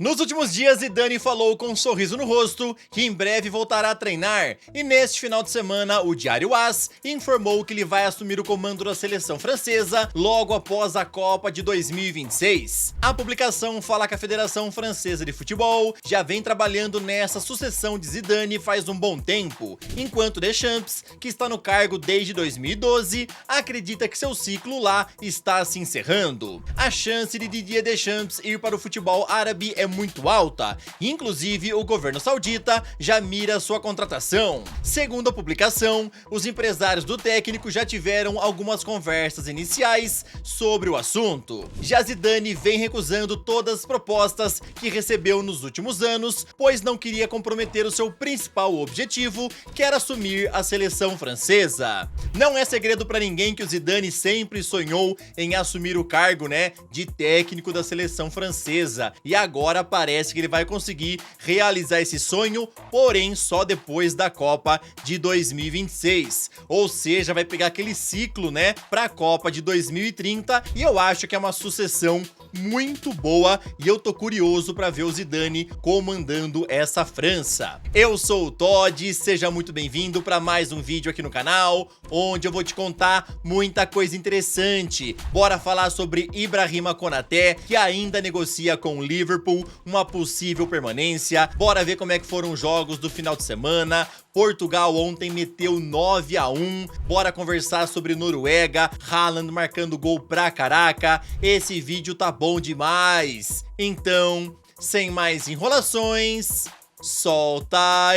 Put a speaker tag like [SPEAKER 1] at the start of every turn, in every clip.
[SPEAKER 1] Nos últimos dias, Zidane falou com um sorriso no rosto que em breve voltará a treinar, e neste final de semana, o Diário AS informou que ele vai assumir o comando da seleção francesa logo após a Copa de 2026. A publicação fala que a Federação Francesa de Futebol já vem trabalhando nessa sucessão de Zidane faz um bom tempo, enquanto Deschamps, que está no cargo desde 2012, acredita que seu ciclo lá está se encerrando. A chance de Didier Deschamps ir para o futebol árabe é muito alta, inclusive o governo saudita já mira sua contratação. Segundo a publicação, os empresários do técnico já tiveram algumas conversas iniciais sobre o assunto. Já Zidane vem recusando todas as propostas que recebeu nos últimos anos, pois não queria comprometer o seu principal objetivo, que era assumir a seleção francesa. Não é segredo para ninguém que o Zidane sempre sonhou em assumir o cargo, de técnico da seleção francesa, e agora parece que ele vai conseguir realizar esse sonho, porém só depois da Copa de 2026. Ou seja, vai pegar aquele ciclo, para a Copa de 2030, e eu acho que é uma sucessão muito boa e eu tô curioso para ver o Zidane comandando essa França. Eu sou o Todd, seja muito bem-vindo para mais um vídeo aqui no canal, onde eu vou te contar muita coisa interessante. Bora falar sobre Ibrahima Konaté, que ainda negocia com o Liverpool uma possível permanência. Bora ver como é que foram os jogos do final de semana. Portugal ontem meteu 9-1, bora conversar sobre Noruega, Haaland marcando gol pra caraca, esse vídeo tá bom demais. Então, sem mais enrolações, solta a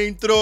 [SPEAKER 1] intro!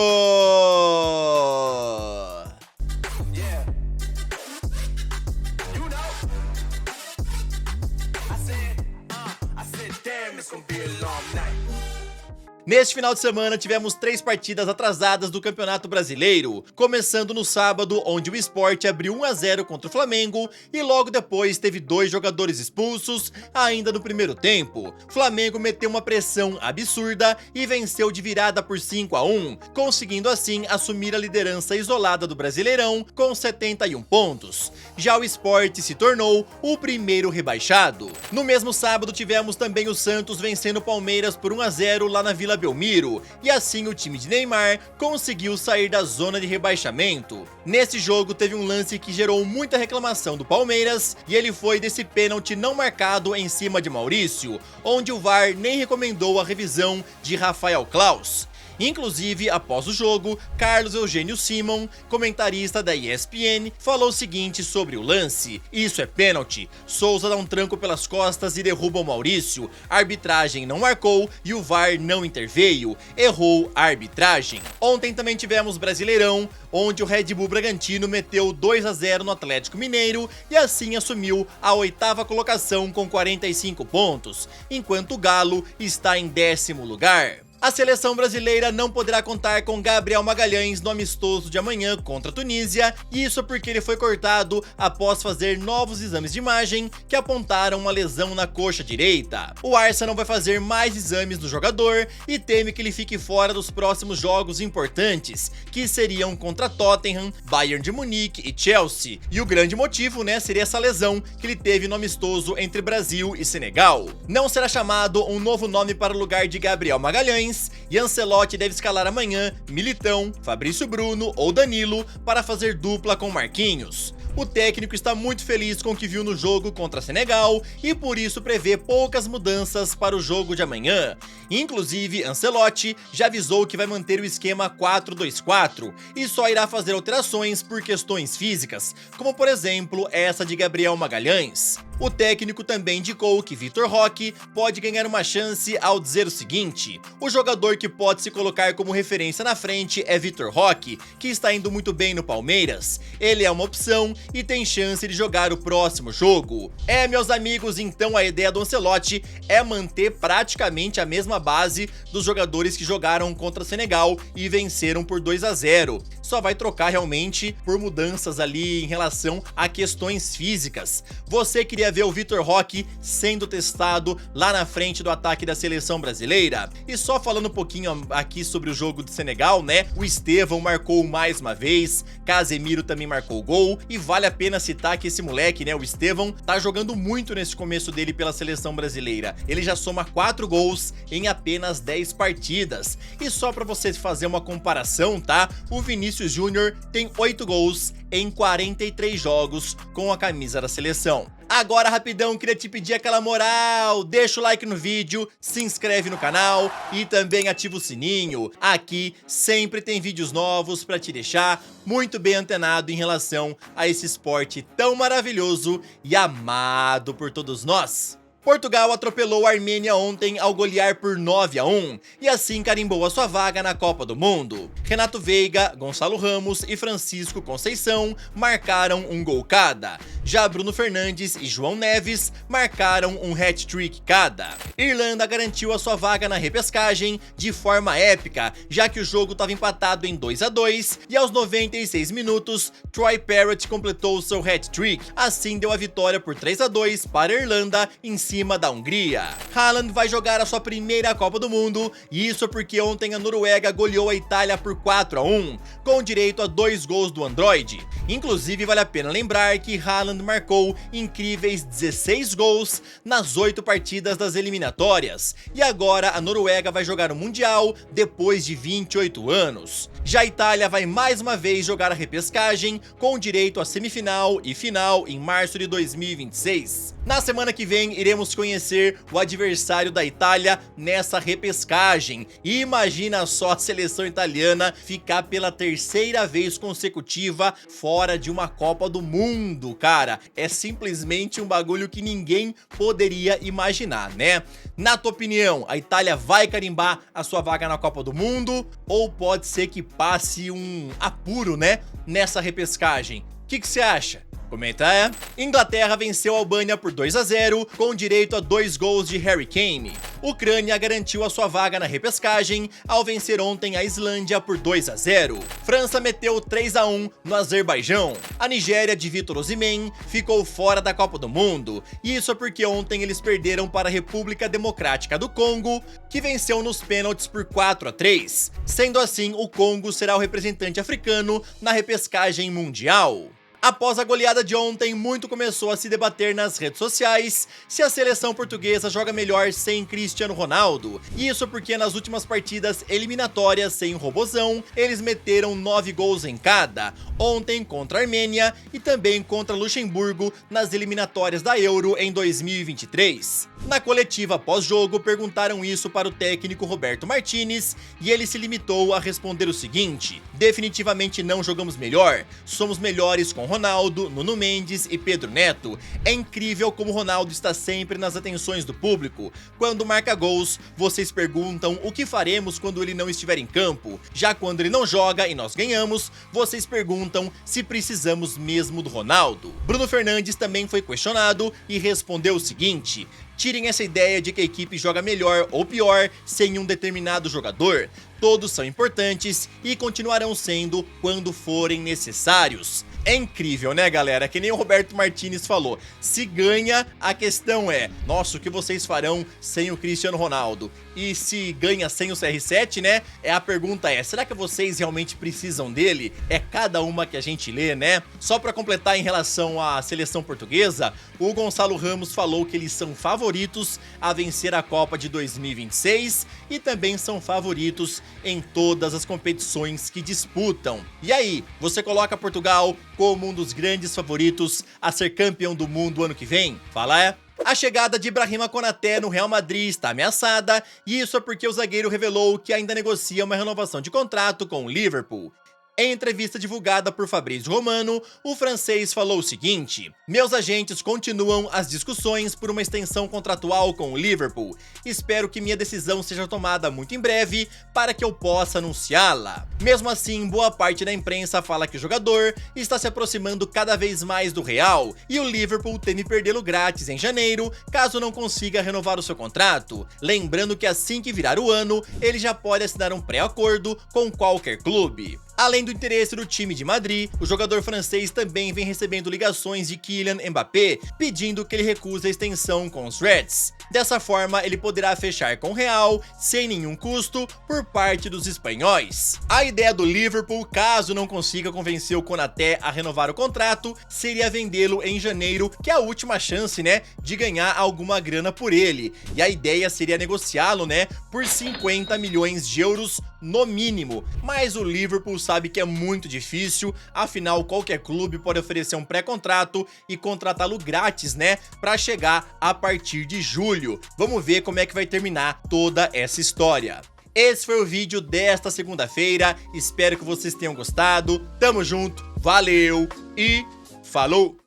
[SPEAKER 1] Neste final de semana tivemos 3 partidas atrasadas do Campeonato Brasileiro, começando no sábado, onde o Sport abriu 1-0 contra o Flamengo e logo depois teve 2 jogadores expulsos ainda no primeiro tempo. Flamengo meteu uma pressão absurda e venceu de virada por 5-1, conseguindo assim assumir a liderança isolada do Brasileirão com 71 pontos. Já o Sport se tornou o primeiro rebaixado. No mesmo sábado tivemos também o Santos vencendo o Palmeiras por 1-0 lá na Vila Belmiro, e assim o time de Neymar conseguiu sair da zona de rebaixamento. Nesse jogo teve um lance que gerou muita reclamação do Palmeiras, e ele foi desse pênalti não marcado em cima de Maurício, onde o VAR nem recomendou a revisão de Rafael Claus. Inclusive, após o jogo, Carlos Eugênio Simon, comentarista da ESPN, falou o seguinte sobre o lance: "Isso é pênalti. Souza dá um tranco pelas costas e derruba o Maurício. A arbitragem não marcou e o VAR não interveio. Errou a arbitragem." Ontem também tivemos Brasileirão, onde o Red Bull Bragantino meteu 2-0 no Atlético Mineiro e assim assumiu a 8ª colocação com 45 pontos, enquanto o Galo está em 10º lugar. A seleção brasileira não poderá contar com Gabriel Magalhães no amistoso de amanhã contra a Tunísia, e isso porque ele foi cortado após fazer novos exames de imagem que apontaram uma lesão na coxa direita. O Arsenal vai fazer mais exames no jogador e teme que ele fique fora dos próximos jogos importantes, que seriam contra Tottenham, Bayern de Munique e Chelsea. E o grande motivo, seria essa lesão que ele teve no amistoso entre Brasil e Senegal. Não será chamado um novo nome para o lugar de Gabriel Magalhães, e Ancelotti deve escalar amanhã Militão, Fabrício Bruno ou Danilo para fazer dupla com Marquinhos. O técnico está muito feliz com o que viu no jogo contra Senegal e por isso prevê poucas mudanças para o jogo de amanhã. Inclusive, Ancelotti já avisou que vai manter o esquema 4-2-4 e só irá fazer alterações por questões físicas, como por exemplo essa de Gabriel Magalhães. O técnico também indicou que Vitor Roque pode ganhar uma chance ao dizer o seguinte: "O jogador que pode se colocar como referência na frente é Vitor Roque, que está indo muito bem no Palmeiras. Ele é uma opção e tem chance de jogar o próximo jogo." Meus amigos, então a ideia do Ancelotti é manter praticamente a mesma base dos jogadores que jogaram contra Senegal e venceram por 2-0. Só vai trocar realmente por mudanças ali em relação a questões físicas. Você queria ver o Vitor Roque sendo testado lá na frente do ataque da seleção brasileira. E só falando um pouquinho aqui sobre o jogo do Senegal, né? O Estevão marcou mais uma vez, Casemiro também marcou gol, e vale a pena citar que esse moleque, né, o Estevão, tá jogando muito nesse começo dele pela seleção brasileira. Ele já soma 4 gols em apenas 10 partidas. E só pra você fazer uma comparação, tá? O Vinícius Júnior tem 8 gols em 43 jogos com a camisa da seleção. Agora, rapidão, queria te pedir aquela moral, deixa o like no vídeo, se inscreve no canal e também ativa o sininho. Aqui sempre tem vídeos novos pra te deixar muito bem antenado em relação a esse esporte tão maravilhoso e amado por todos nós. Portugal atropelou a Armênia ontem ao golear por 9-1 e assim carimbou a sua vaga na Copa do Mundo. Renato Veiga, Gonçalo Ramos e Francisco Conceição marcaram um gol cada. Já Bruno Fernandes e João Neves marcaram um hat-trick cada. Irlanda garantiu a sua vaga na repescagem de forma épica, já que o jogo estava empatado em 2-2 e aos 96 minutos, Troy Parrott completou seu hat-trick. Assim deu a vitória por 3-2 para a Irlanda em cima da Hungria. Haaland vai jogar a sua primeira Copa do Mundo, e isso porque ontem a Noruega goleou a Itália por 4-1, com direito a 2 gols do Android. Inclusive, vale a pena lembrar que Haaland marcou incríveis 16 gols nas 8 partidas das eliminatórias, e agora a Noruega vai jogar o Mundial depois de 28 anos. Já a Itália vai mais uma vez jogar a repescagem, com direito a semifinal e final em março de 2026. Na semana que vem, iremos conhecer o adversário da Itália nessa repescagem. E imagina só a seleção italiana ficar pela 3ª vez consecutiva fora de uma Copa do Mundo, cara. É simplesmente um bagulho que ninguém poderia imaginar, né? Na tua opinião, a Itália vai carimbar a sua vaga na Copa do Mundo? Ou pode ser que passe um apuro, né? Nessa repescagem. O que você acha? Comenta aí. Inglaterra venceu a Albânia por 2-0, com direito a 2 gols de Harry Kane. Ucrânia garantiu a sua vaga na repescagem ao vencer ontem a Islândia por 2-0. França meteu 3-1 no Azerbaijão. A Nigéria de Victor Osimhen ficou fora da Copa do Mundo. E isso é porque ontem eles perderam para a República Democrática do Congo, que venceu nos pênaltis por 4-3. Sendo assim, o Congo será o representante africano na repescagem mundial. Após a goleada de ontem, muito começou a se debater nas redes sociais se a seleção portuguesa joga melhor sem Cristiano Ronaldo. Isso porque nas últimas partidas eliminatórias sem o Robozão, eles meteram 9 gols em cada. Ontem contra a Armênia e também contra Luxemburgo nas eliminatórias da Euro em 2023. Na coletiva pós-jogo, perguntaram isso para o técnico Roberto Martinez e ele se limitou a responder o seguinte: definitivamente não jogamos melhor, somos melhores com Ronaldo, Nuno Mendes e Pedro Neto. É incrível como Ronaldo está sempre nas atenções do público. Quando marca gols, vocês perguntam o que faremos quando ele não estiver em campo. Já quando ele não joga e nós ganhamos, vocês perguntam se precisamos mesmo do Ronaldo. Bruno Fernandes também foi questionado e respondeu o seguinte: tirem essa ideia de que a equipe joga melhor ou pior sem um determinado jogador. Todos são importantes e continuarão sendo quando forem necessários. É incrível, né, galera? Que nem o Roberto Martinez falou. Se ganha, a questão é: nossa, o que vocês farão sem o Cristiano Ronaldo? E se ganha sem o CR7, né? A pergunta é: será que vocês realmente precisam dele? É cada uma que a gente lê, né? Só pra completar em relação à seleção portuguesa, o Gonçalo Ramos falou que eles são favoritos a vencer a Copa de 2026 e também são favoritos em todas as competições que disputam. E aí, você coloca Portugal como um dos grandes favoritos a ser campeão do mundo ano que vem? Fala é? A chegada de Ibrahima Konaté no Real Madrid está ameaçada, e isso é porque o zagueiro revelou que ainda negocia uma renovação de contrato com o Liverpool. Em entrevista divulgada por Fabrício Romano, o francês falou o seguinte: meus agentes continuam as discussões por uma extensão contratual com o Liverpool. Espero que minha decisão seja tomada muito em breve para que eu possa anunciá-la. Mesmo assim, boa parte da imprensa fala que o jogador está se aproximando cada vez mais do Real e o Liverpool teme perdê-lo grátis em janeiro caso não consiga renovar o seu contrato. Lembrando que assim que virar o ano, ele já pode assinar um pré-acordo com qualquer clube. Além do interesse do time de Madrid, o jogador francês também vem recebendo ligações de Kylian Mbappé, pedindo que ele recuse a extensão com os Reds. Dessa forma, ele poderá fechar com o Real, sem nenhum custo, por parte dos espanhóis. A ideia do Liverpool, caso não consiga convencer o Konaté a renovar o contrato, seria vendê-lo em janeiro, que é a última chance, né, de ganhar alguma grana por ele. E a ideia seria negociá-lo, né, por 50 milhões de euros no mínimo. Mas o Liverpool sabe que é muito difícil, afinal qualquer clube pode oferecer um pré-contrato e contratá-lo grátis, né, para chegar a partir de julho. Vamos ver como é que vai terminar toda essa história. Esse foi o vídeo desta segunda-feira, espero que vocês tenham gostado, tamo junto, valeu e falou!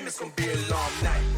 [SPEAKER 1] It's gonna be a long night.